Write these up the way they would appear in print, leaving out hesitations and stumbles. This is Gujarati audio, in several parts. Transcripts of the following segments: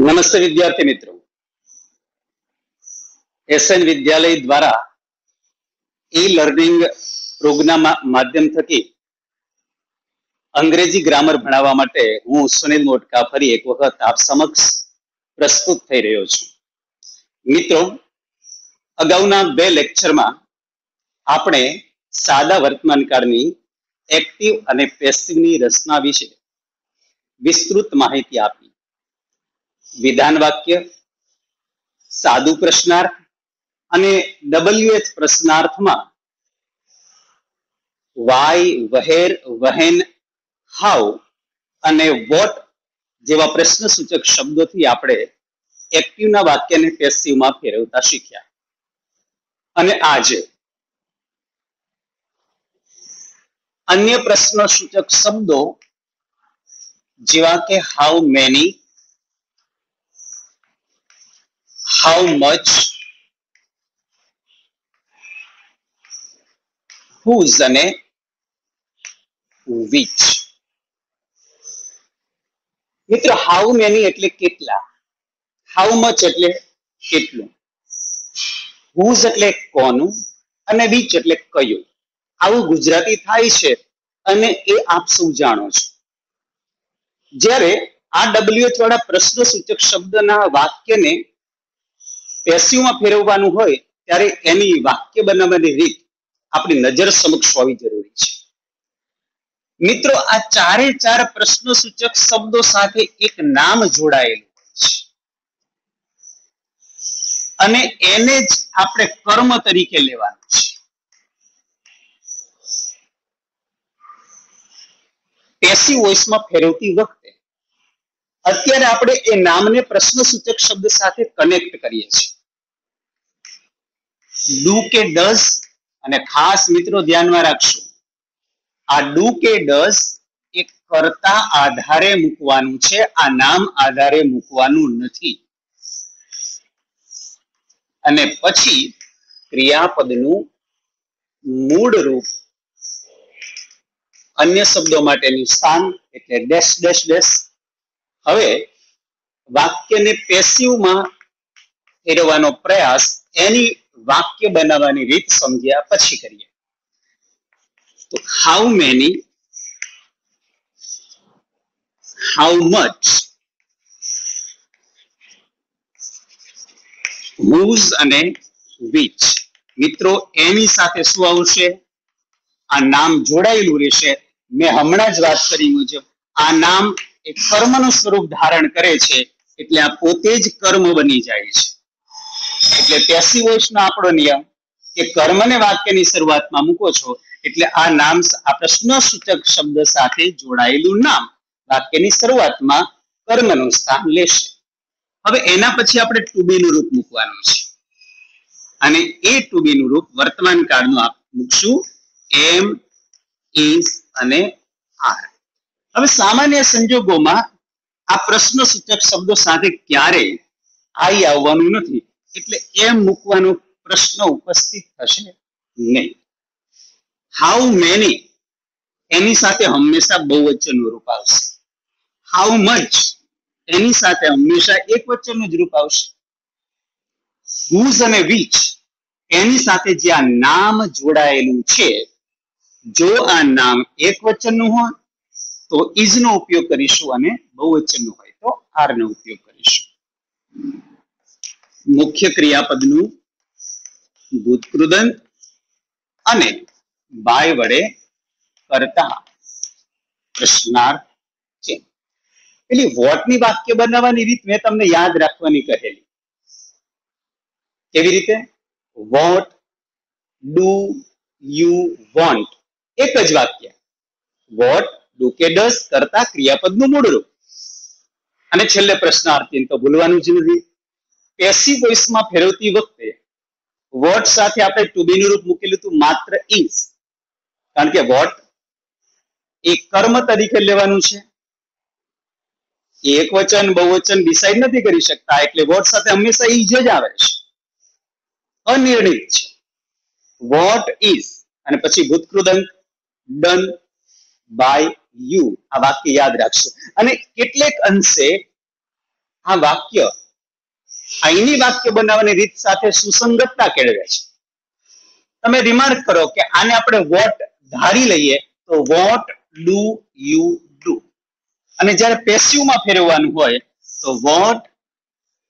નમસ્તે વિદ્યાર્થી મિત્રો, એસએન વિદ્યાલય દ્વારા ઈ લર્નિંગ પ્રોગ્રામ માધ્યમ થકી અંગ્રેજી ગ્રામર ભણાવવા માટે હું સુનિલ મોટકા ફરી એક વખત આપ સમક્ષ પ્રસ્તુત થઈ રહ્યો છું. મિત્રો, અગાઉના 2 લેક્ચરમાં આપણે સાદા વર્તમાનકાળની એક્ટિવ અને પેસિવની રચના વિશે વિસ્તૃત માહિતી આપી. વિધાન વાક્ય, સાદું પ્રશ્નાર્થ અને WH પ્રશ્નાર્થમાં વાય, વહેર, વહેન, હાઉ અને વોટ જેવા પ્રશ્ન સૂચક શબ્દોથી આપણે એક્ટિવના વાક્યને પેસિવમાં ફેરવતા શીખ્યા. અને આજે અન્ય પ્રશ્ન સૂચક શબ્દો જેવા કે how many, how much, whose અને which. મિત્રો, how many એટલે કેટલા, how much એટલે કેટલું, whose એટલે કોનું અને which એટલે કયું. આવું ગુજરાતી થાય છે અને એ આપ સૌ જાણો છો. જ્યારે આ WH વાળા પ્રશ્ન સૂચક શબ્દના વાક્યને પેસિવમાં ફેરવવાનું હોય ત્યારે એની વાક્ય બનાવવાની રીત આપણી નજર સમક્ષ હોવી જરૂરી છે. મિત્રો, આ 4 પ્રશ્ન સૂચક શબ્દો સાથે એક નામ જોડાયેલું હોય છે અને એને જ આપણે કર્મ તરીકે લેવાનું છે. પેસિવ વોઇસમાં ફેરવતી વખતે અત્યારે આપણે એ નામને પ્રશ્ન સૂચક શબ્દ સાથે કનેક્ટ કરીએ છીએ. ડુ કે ડઝ, અને ખાસ મિત્રો ધ્યાનમાં રાખશો, આ ડુ કે ડઝ એ કર્તા આધારે મૂકવાનું છે, આ નામ આધારે મૂકવાનું નથી. અને પછી ક્રિયાપદનું મૂળ રૂપ અન્ય શબ્દો માટેનું સ્થાન એટલે ડેશ ડેશ ડેશ. હવે વાક્યને પેસિવમાં ફેરવવાનો પ્રયાસ એની વાક્ય બનાવવાની રીત સમજ્યા પછી કરીએ. તો how many, how much, whose અને which. મિત્રો, એની સાથે શું આવશે? આ નામ જોડાયેલું રહેશે. મેં હમણાં જ વાત કરી મુજબ આ નામ એક કર્મનું સ્વરૂપ ધારણ કરે છે એટલે આ પોતે જ કર્મ બની જાય છે. એટલે પેસિવ વોઇસનો આપણો નિયમ કે કર્મને વાક્યની શરૂઆતમાં મૂકો છો એટલે આ નામ આ પ્રશ્ન સૂચક શબ્દ સાથે જોડાયેલું નામ વાક્યની શરૂઆતમાં કર્મનું સ્થાન લેશે. હવે એના પછી આપણે ટુ બી નું રૂપ મૂકવાનું છે અને એ ટુ બી નું રૂપ વર્તમાન કાળનું મૂકશું એમ, ઇઝ અને આર. હવે સામાન્ય સંજોગોમાં આ પ્રશ્ન સૂચક શબ્દો સાથે ક્યારેય આઈ આવવાનું નથી એટલે એમ મૂકવાનો પ્રશ્ન ઉપસ્થિત થશે નહીં. હાઉ મેની એની સાથે હંમેશા બહુવચનનું રૂપ આવશે. હાઉ મચ એની સાથે હંમેશા એકવચનનું જ રૂપ આવશે. whose અને which એની સાથે જે આ નામ જોડાયેલું છે, જો આ નામ એકવચનનું હોય તો is નો ઉપયોગ કરીશું અને બહુવચનનું હોય તો આર નો ઉપયોગ કરીશું. મુખ્ય ક્રિયાપદનું ભૂતકૃદંત અને બાય વડે કરતા પ્રશ્નાર્થ છે. પેલી વોટની વાક્ય બનાવવાની રીત મેં તમને યાદ રાખવાની કહેલી. કેવી રીતે? વોટ ડુ યુ વોન્ટ, એક જ વાક્ય. વોટ, ડુ કે ડઝ કરતા ક્રિયાપદનું મૂળ રૂપ અને છેલ્લે પ્રશ્નાર્થી તો ભૂલવાનું જ નથી. પેસિવ વોઇસમાં ફેરવતી વખતે વોટ સાથે આપણે ટુ બી નું રૂપ મૂકેલું હતું માત્ર ઇઝ, કારણ કે વોટ એ કર્મ તરીકે લેવાનું છે. એક વચન બહુવચન ડિસાઈડ નથી કરી શકતા એટલે વોટ સાથે હંમેશા ઇઝ જ આવે છે, અનિર્ણિત છે. વોટ ઇઝ અને પછી ભૂતકૃદંત ડન બાય યુ. આ વાક્ય યાદ રાખશો અને કેટલેક અંશે આ વાક્ય અહીંની વાક્ય બનાવવાની રીત સાથે સુસંગતતા કેળવે છે. તમે રિમાર્ક કરો કે આને આપણે વોટ ધારી લઈએ તો વોટ ડુ યુ ડુ, અને જ્યારે પેસિવમાં ફેરવવાનું હોય તો what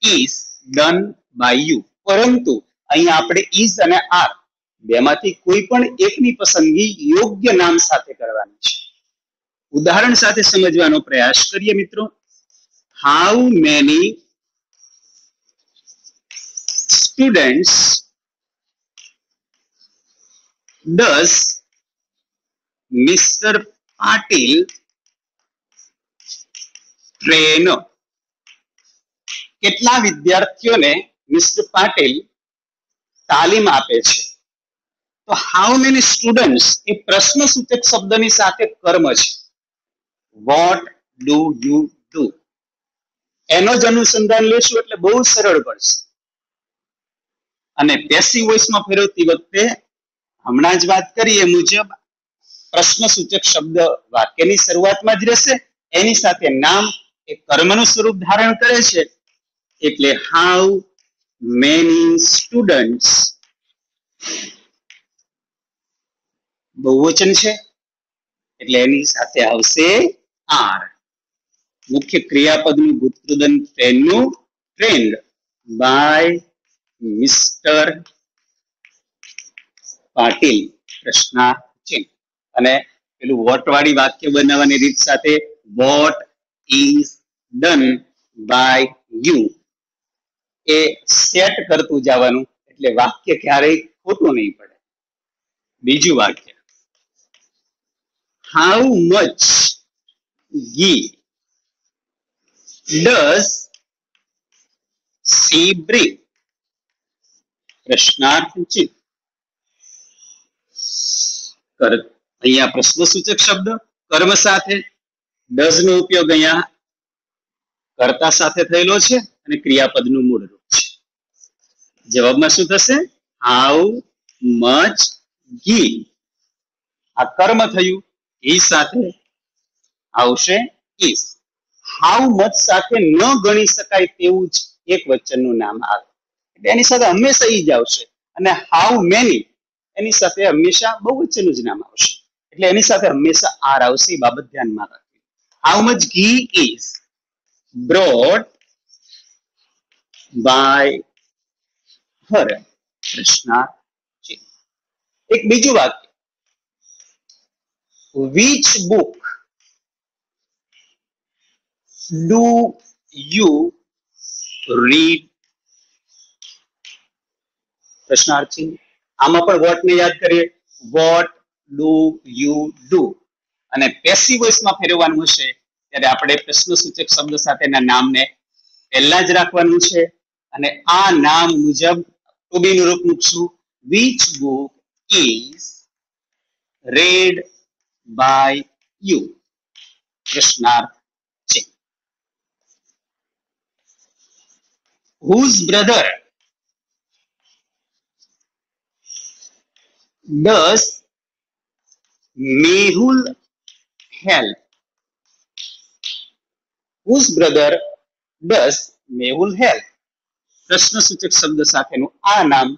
is done by you. પરંતુ અહીંયા આપણે ઇઝ અને આર બેમાંથી કોઈ પણ એકની પસંદગી યોગ્ય નામ સાથે કરવાની છે. ઉદાહરણ સાથે સમજવાનો પ્રયાસ કરીએ મિત્રો. How many students does mister Patil train? કેટલા વિદ્યાર્થીઓને મિસ્ટર પાટીલ તાલીમ આપે છે? તો હાઉ મેની સ્ટુડન્ટ્સ એ પ્રશ્ન સૂચક શબ્દની સાથે કર્મ છે. વોટ ડુ યુ ડુ એનો જ અનુસંધાન લેશું એટલે બહુ સરળ પડશે. અને પેસિવ વોઇસમાં ફેરવતી વખતે હમણાં જ વાત કરી એ મુજબ પ્રશ્ન સૂચક શબ્દ વાક્યની શરૂઆતમાં જ રહેશે, એની સાથે નામ એ કર્મનું સ્વરૂપ ધારણ કરે છે. એટલે હાઉ મેની સ્ટુડન્ટ્સ બહુવચન છે એટલે એની સાથે આવશે આર. મુખ્ય ક્રિયાપદનું ભૂતકૃદન ટ્રેનનું, ટ્રેન્ડ બાય મિસ્ટર પાટીલ પ્રશ્નાર્થ ચિહ્ન. અને પેલું વોટ વાળી વાક્ય બનાવવાની રીત સાથે what is done by you એ સેટ કરતું જવાનું એટલે વાક્ય ક્યારેય ખોટું નહીં પડે. બીજું વાક્ય, હાઉ મચ ઘી ડઝ સી બ્રિંગ? પ્રશ્નાર્થ ચિહ્ન. અહીંયા પ્રશ્ન સૂચક શબ્દ કર્મ સાથે, ડઝ નો ઉપયોગ અહીંયા કર્તા સાથે થયેલો છે અને ક્રિયાપદનું મૂળ રૂપ છે. જવાબમાં શું થશે? હાઉ મચ ઘી. આ કર્મ થયું, ઈ સાથે આવશે ઇઝ. હાઉ મચ સાથે ન ગણી શકાય તેવું જ એક વચનનું નામ આવે એટલે એની સાથે હંમેશા ઈ જ આવશે. અને હાઉ મેની એની સાથે હંમેશા બહુવચનનું જ નામ આવશે એટલે એની સાથે હંમેશા આર આવશે. એ બાબત ધ્યાનમાં રાખવી. હાઉ મચ ઘી ઇઝ brought by her? પ્રશ્નાર્થ ચિહ્ન. એક બીજું વાક્ય, which book do you read? પ્રશ્નાર્થ ચિહ્ન. આમાં પણ વોટ ને યાદ કરીએ. વોટ ડુ યુ ડુ અને પેસિવ વોઇસમાં ફેરવવાનું હશે ત્યારે આપણે પ્રશ્ન સૂચક શબ્દ સાથેના નામને પહેલા જ રાખવાનું છે અને આ નામ મુજબ ટુ બી નું રૂપ મૂકશું. which book is read by you? પ્રશ્નાર્થ ચિહ્ન. whose brother does Mehul help? whose brother does Mehul help? પ્રશ્ન સૂચક શબ્દ સાથેનું આ નામ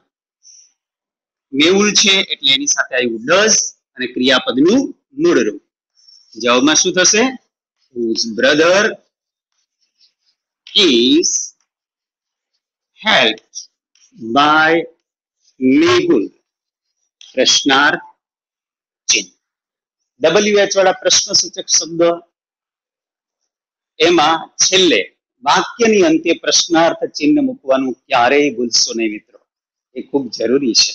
મેહુલ છે એટલે એની સાથે આવ્યું ડઝ અને ક્રિયાપદનું મૂળ રૂપ. જવાબમાં શું થશે? whose brother is helped by Mehul? પ્રશ્નાર્થ ચિહ્ન. WH વાળા પ્રશ્ન સૂચક શબ્દ એમાં છેલ્લે વાક્યની અંતે પ્રશ્નાર્થ ચિહ્ન મૂકવાનું ક્યારેય ભૂલશો નહીં મિત્રો, એ ખૂબ જરૂરી છે.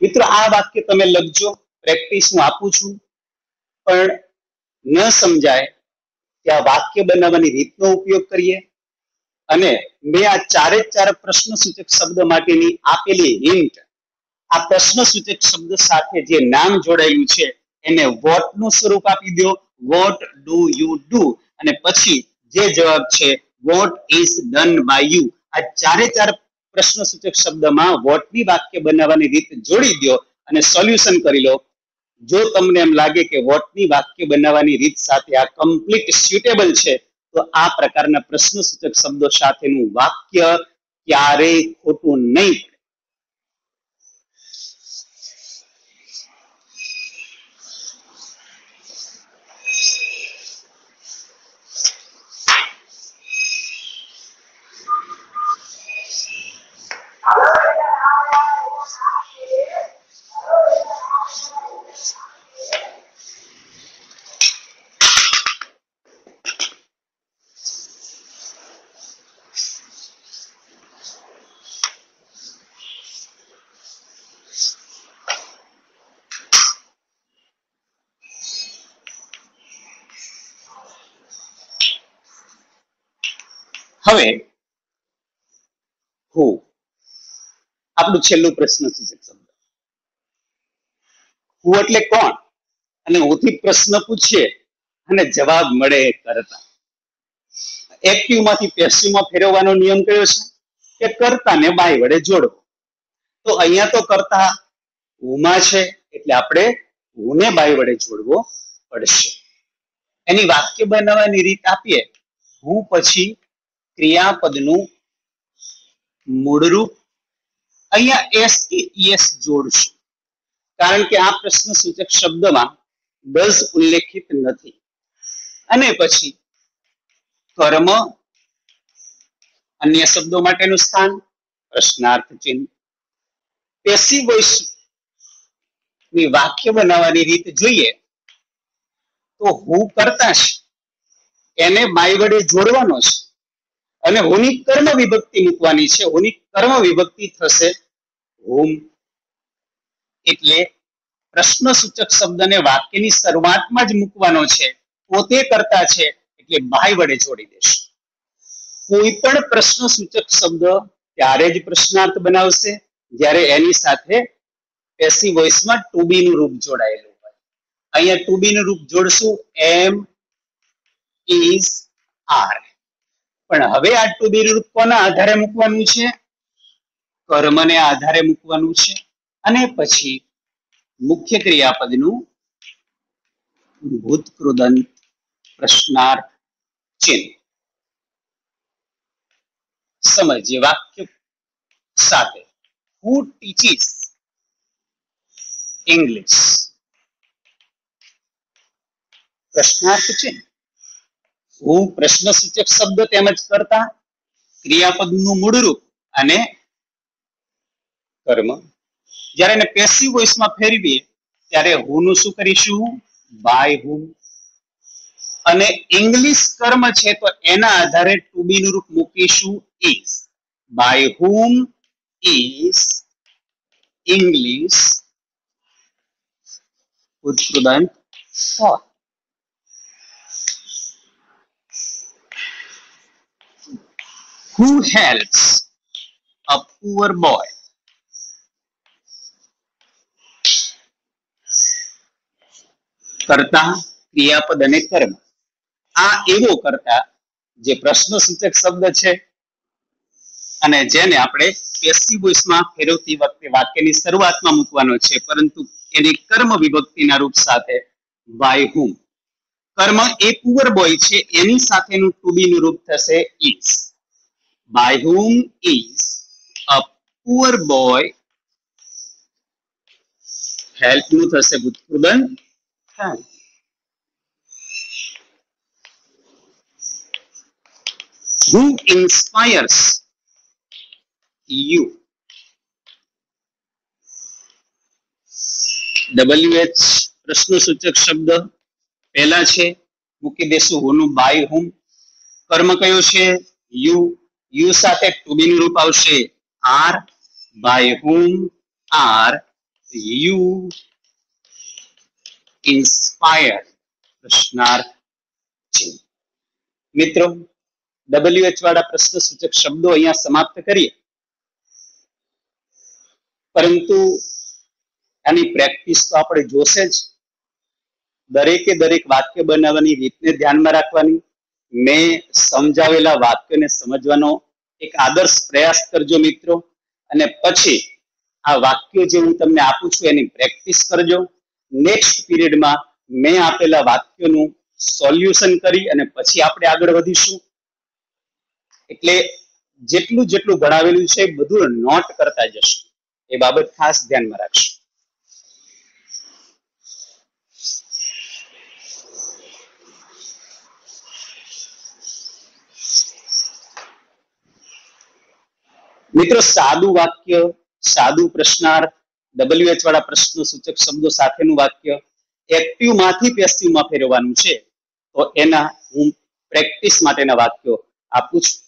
મિત્રો આ વાક્ય તમે લખજો, પ્રેક્ટિસ હું આપું છું, પણ ન સમજાય ત્યાં વાક્ય બનાવવાની રીતનો ઉપયોગ કરીએ. અને મેં આ ચારે ચાર પ્રશ્ન સૂચક શબ્દ માટેની આપેલી હિન્ટ આ પ્રશ્ન સૂચક શબ્દ સાથે જે નામ જોડાયેલું છે એને વોટ નું સ્વરૂપ આપી દો. વોટ ડુ યુ ડુ અને પછી જે જવાબ છે what is done by you. આ ચારે ચાર પ્રશ્ન સૂચક શબ્દમાં વોટની વાક્ય બનાવવાની રીત જોડી દો અને સોલ્યુશન કરી લો. જો તમને એમ લાગે કે વોટની વાક્ય બનાવવાની રીત સાથે આ કમ્પ્લીટ સ્યુટેબલ છે તો આ પ્રકારના પ્રશ્નસૂચક શબ્દો સાથેનું વાક્ય ક્યારેય ખોટું નહીં પડે. હવે હું આપણું છેલ્લું પ્રશ્નસૂચક શબ્દ. હું એટલે કોણ? અને હુંથી પ્રશ્ન પૂછીએ અને જવાબ મળે કરતા. એક્ટિવ માંથી પેસિવ માં ફેરવવાનો નિયમ કયો છે કે કર્તાને બાય વડે જોડવો. તો અહીંયા તો કર્તા હુંમાં છે એટલે આપણે હુંને બાય વડે જોડવો પડશે. એની વાક્ય બનાવવાની રીત આપીએ. હું પછી ક્રિયાપદનું મૂળરૂપ અહીંયા એસ કે ઈએસ જોડશું, કારણ કે આ પ્રશ્નસૂચક શબ્દમાં ડઝ ઉલ્લેખિત નથી. અને પછી કર્મ, અન્ય શબ્દો માટેનું સ્થાન, પ્રશ્નાર્થ ચિહ્ન. પેસિવ વોઇસ ની વાક્ય બનાવવાની રીત જોઈએ તો હું કરતા છે એને બાય વડે જોડવાનો છે અને હુંની કર્મ વિભક્તિ મૂકવાની છે. હુંની કર્મ વિભક્તિ થશે હુમ. એટલે પ્રશ્નસૂચક શબ્દને વાક્યની શરૂઆતમાં જ મૂકવાનો છે. પોતે કરતા છે એટલે બાય વડે જોડી દેશે. કોઈ પણ પ્રશ્નસૂચક શબ્દ ત્યારે જ પ્રશ્નાર્થ બનાવશે જ્યારે એની સાથે પેસિવ વોઇસમાં ટુ બી નું રૂપ જોડાયેલું હોય. અહીંયા ટુ બી નું રૂપ જોડશું એમ, ઇઝ, આર. પણ હવે આ ટુ બી રૂપ કોના આધારે મૂકવાનું છે? કર્મને આધારે મૂકવાનું છે. અને પછી મુખ્ય ક્રિયાપદનું ભૂતકૃદંત પ્રશ્નાર્થ ચિહ્ન. સમજીએ વાક્ય સાથે. હુ ટીચીસ ઇંગ્લિશ, પ્રશ્નાર્થ ચિહ્ન. હું પ્રશ્નસૂચક શબ્દ તેમજ કરતા, ક્રિયાપદનું મૂળરૂપ અને કર્મ. જ્યારે એને પેસિવ વોઇસમાં ફેરવીએ ત્યારે હું નું શું કરીશું? બાય હુમ. અને ઇંગ્લિશ કર્મ છે તો એના આધારે ટુ બી નું રૂપ મૂકીશું is. By whom is English ભૂતકૃદંત taught. Who helps a poor boy? કર્તા, ક્રિયાપદ અને કર્મ. આ એવો કર્તા જે પ્રશ્નસૂચક શબ્દ છે અને જેને આપણે પેસિવ વોઇસમાં ફેરવતી વખતે વાક્યની શરૂઆતમાં મૂકવાનો છે, પરંતુ એની કર્મ વિભક્તિના રૂપ સાથે બાય હુમ. કર્મ એ પુઅર બોય છે એની સાથેનું ટુ બી નું રૂપ થશે is. by whom is a poor boy help નું થશે ભૂતકૃદંત help. Who inspires you? WH પ્રશ્નસૂચક શબ્દ પહેલા છે, મૂકી દેશું હુંનું બાય હુમ. કર્મ કયો છે? યુ. યુ સાથે ટુ બી નું રૂપ આવશે are. By whom are you inspire પ્રશ્નાર્થ ચિહ્ન. મિત્રો, WH વાળા પ્રશ્નસૂચક શબ્દો અહીંયા સમાપ્ત કરીએ, પરંતુ આની પ્રેક્ટિસ તો આપણે જોશે જ. દરેકે દરેક વાક્ય બનાવવાની રીતને ધ્યાનમાં રાખવાની. મેં સમજાવેલા વાક્યને સમજવાનો એક આદર્શ પ્રયાસ કરજો મિત્રો, અને પછી આ વાક્યો જે હું તમને આપું છું એની પ્રેક્ટિસ કરજો. નેક્સ્ટ પીરિયડમાં મેં આપેલા વાક્યોનું સોલ્યુશન કરી અને પછી આપણે આગળ વધીશું. એટલે જેટલું જેટલું ભણાવેલું છે બધું નોટ કરતા જશું, એ બાબત ખાસ ધ્યાનમાં રાખશું. મિત્રો, સાદું વાક્ય, સાદું પ્રશ્નાર્થ, WH વાળા પ્રશ્ન સૂચક શબ્દો સાથેનું વાક્ય એક્ટિવ માંથી પેસિવમાં ફેરવવાનું છે, તો એના હું પ્રેક્ટિસ માટેના વાક્યો આપું છું.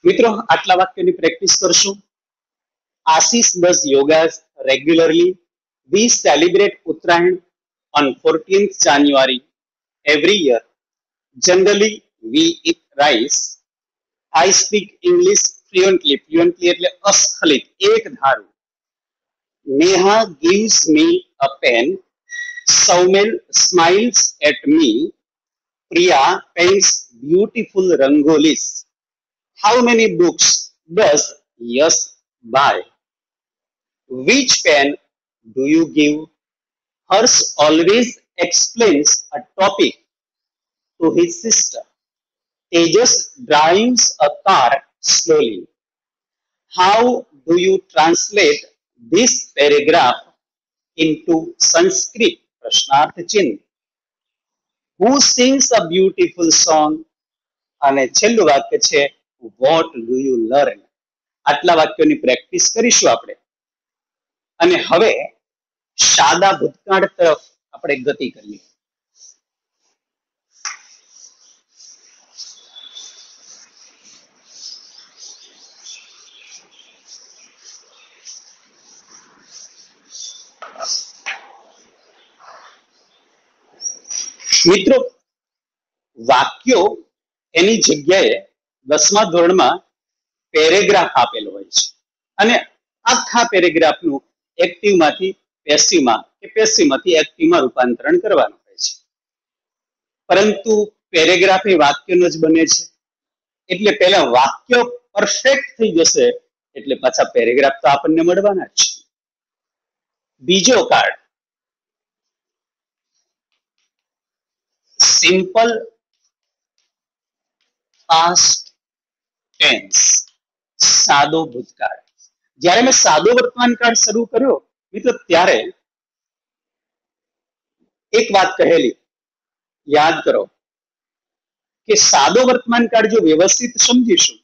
મિત્રો, આટલા વાક્યોની પ્રેક્ટિસ કરશું. Ashish does yoga regularly. We celebrate Uttarayan on 14th January every year. Generally, we eat rice. I speak English fluently. Fluently એટલે અસ્ખલિત, એક ધારું. Neha gives me a pen. Saumil smiles at me. Priya paints beautiful rangolis. How many books does Yash buy? Which pen do you give? Harsh always explains a topic to his sister. Tejas drives a car slowly. How do you translate this paragraph into Sanskrit? પ્રશ્નાર્થ ચિહ્ન. Who sings a beautiful song? અને છેલ્લું વાક્ય છે what do you learn? આટલા વાક્યોની પ્રેક્ટિસ કરીશું આપણે. અને હવે સાદા ભૂતકાળ તરફ આપણે ગતિ કરીએ. મિત્રો, વાક્યો એની જગ્યાએ 10મા ધોરણમાં પેરેગ્રાફ આપેલો હોય છે અને આખા પેરેગ્રાફનું એક્ટિવમાંથી પેસિવમાં કે પેસિવમાંથી એક્ટિવમાં રૂપાંતરણ કરવાનું હોય છે. પરંતુ પેરેગ્રાફ એ વાક્યનો જ બને છે, એટલે પહેલા વાક્ય પરફેક્ટ થઈ જશે એટલે પાછા પેરેગ્રાફ તો આપણને મળવાના જ છે. બીજો કાર્ડ સિમ્પલ પાસ્ટ ટેન્સ, સાદો ભૂતકાળ. જ્યારે મેં સાદો વર્તમાન કાળ શરૂ કર્યો મિત્રો, ત્યારે એક વાત કહેલી યાદ કરો કે સાદો વર્તમાન કાળ જો વ્યવસ્થિત સમજીશું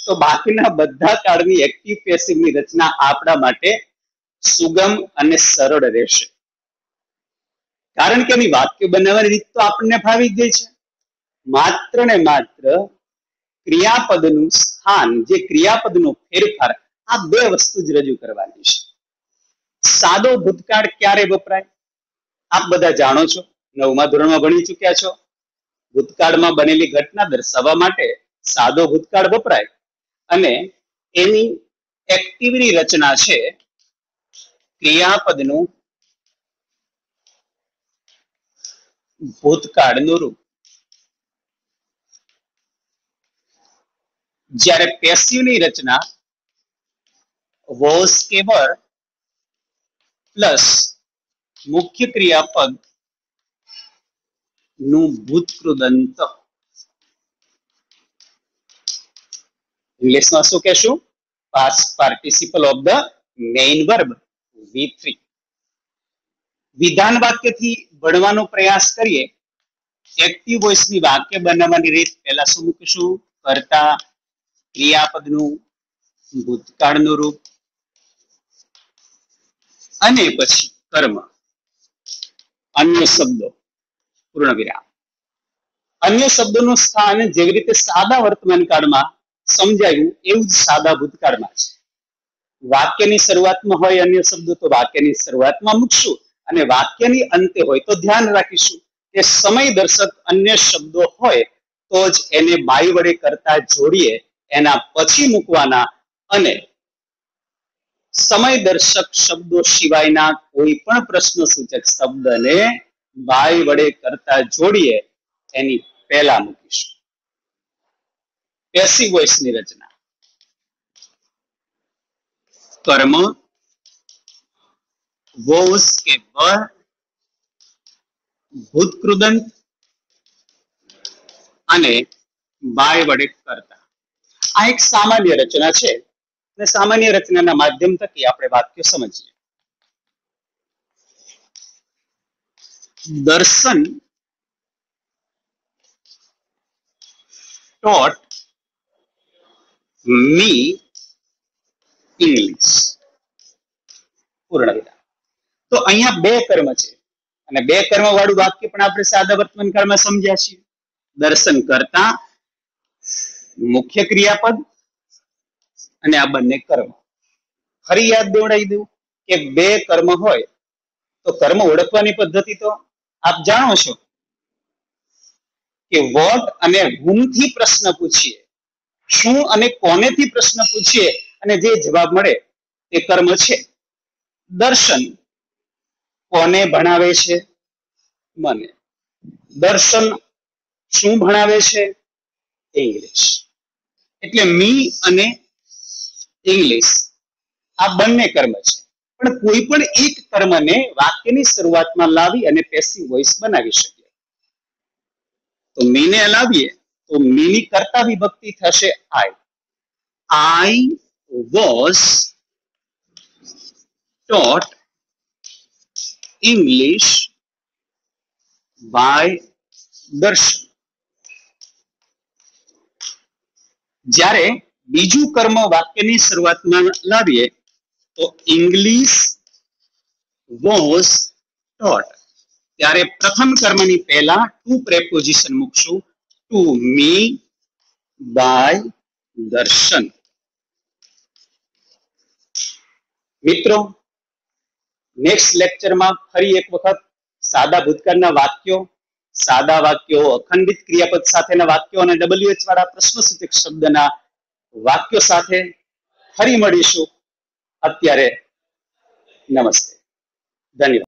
તો બાકીના બધા કાળની એક્ટિવ પેસિવની રચના આપણા માટે સુગમ અને સરળ રહેશે. કારણ કે એની વાક્ય બનાવવાની રીત તો આપણને ફાવી ગઈ છે. માત્ર ને માત્ર ક્રિયાપદનું સ્થાન, જે ક્રિયાપદનો ફેરફાર, આ બે વસ્તુ જ રજૂ કરવાની છે. સાદો ભૂતકાળ ક્યારે વપરાય આપ બધા જાણો છો, 9મા ધોરણમાં ભણી ચૂક્યા છો. ભૂતકાળમાં બનેલી ઘટના દર્શાવવા માટે સાદો ભૂતકાળ વપરાય અને એની એક્ટિવની રચના છે ક્રિયાપદનું ભૂતકાળનું રૂપ. જ્યારે પેસિવની રચના વોઝ કે વર પ્લસ મુખ્ય ક્રિયાપદ નું ભૂતકૃદંત. ઇંગ્લિશમાં શું કહેશું? Past participle of the main verb V3. વિધાન વાક્યથી ભણવાનો પ્રયાસ કરીએ. એક્ટિવ વોઇસની વાક્ય બનાવવાની રીત પહેલા શું મૂકીશું? કર્તા, ક્રિયાપદનું ભૂતકાળનું રૂપ અને પછી કર્મ, અન્ય શબ્દો, પૂર્ણ વિરામ. અન્ય શબ્દોનું સ્થાન જેવી રીતે સાદા વર્તમાન કાળમાં સમજાયું એવું જ સાદા ભૂતકાળમાં છે. વાક્યની શરૂઆતમાં હોય અન્ય શબ્દો તો વાક્યની શરૂઆતમાં મૂકશું અને વાક્યની અંતે હોય તો ધ્યાન રાખીશું કે સમય દર્શક અન્ય શબ્દો હોય તો જ એને બાય વડે કરતા જોડીએ, એના પછી મૂકવાના. અને સમય દર્શક શબ્દો સિવાયના કોઈ પણ પ્રશ્ન સૂચક શબ્દને બાય વડે કરતા જોડીએ એની પહેલા મૂકીશું. પેસિવ વોઇસની રચના કર્મ, વોઝ કે વર, ભૂતકૃદંત અને બાય વડે કરતા. આ એક સામાન્ય રચના છે અને સામાન્ય રચનાના માધ્યમ થકી આપણે વાક્ય સમજીએ. દર્શન taught me English. પૂર્ણ વિરામ. તો અહીંયા બે કર્મ છે અને બે કર્મ વાળું વાક્ય પણ આપણે સાદા વર્તમાન કાળમાં સમજ્યા છીએ. દર્શન કરતા, મુખ્ય ક્રિયાપદ અને આ બંને કર્મ. ફરી યાદ દેવડાવી દઉં કે બે કર્મ હોય તો કર્મ ઓળખવાની પદ્ધતિ તો આપ જાણો છો કે વોટ અને whom થી પ્રશ્ન પૂછીએ, શું અને કોનેથી પ્રશ્ન પૂછીએ અને જે જવાબ મળે તે કર્મ છે. દર્શન કોને ભણાવે છે? મને. દર્શન શું ભણાવે છે? ઇંગ્લિશ. એટલે મી અને ઇંગ્લિશ આ બંને કર્મ છે, પણ કોઈ પણ એક કર્મને વાક્યની શરૂઆતમાં લાવી અને પેસિવ વોઇસ બનાવી શકીએ. તો મીને લાવીએ તો મીની કર્તા વિભક્તિ થશે આઈ. I was taught English by દર્શન. જ્યારે બીજું કર્મ વાક્યની શરૂઆતમાં લાવીએ તો ઇંગ્લિશ was taught, ત્યારે પ્રથમ કર્મની પહેલા ટુ પ્રેપોઝિશન મૂકશું. To me by Darshan. મિત્રો, નેક્સ્ટ લેક્ચરમાં ફરી એક વખત સાદા ભૂતકાળના વાક્યો, સાદા વાક્યો, અખંડિત ક્રિયાપદ સાથેના વાક્યો અને WH વાળા પ્રશ્નસૂચક શબ્દના વાક્યો સાથે ફરી મળીશું. અત્યારે નમસ્તે, ધન્યવાદ.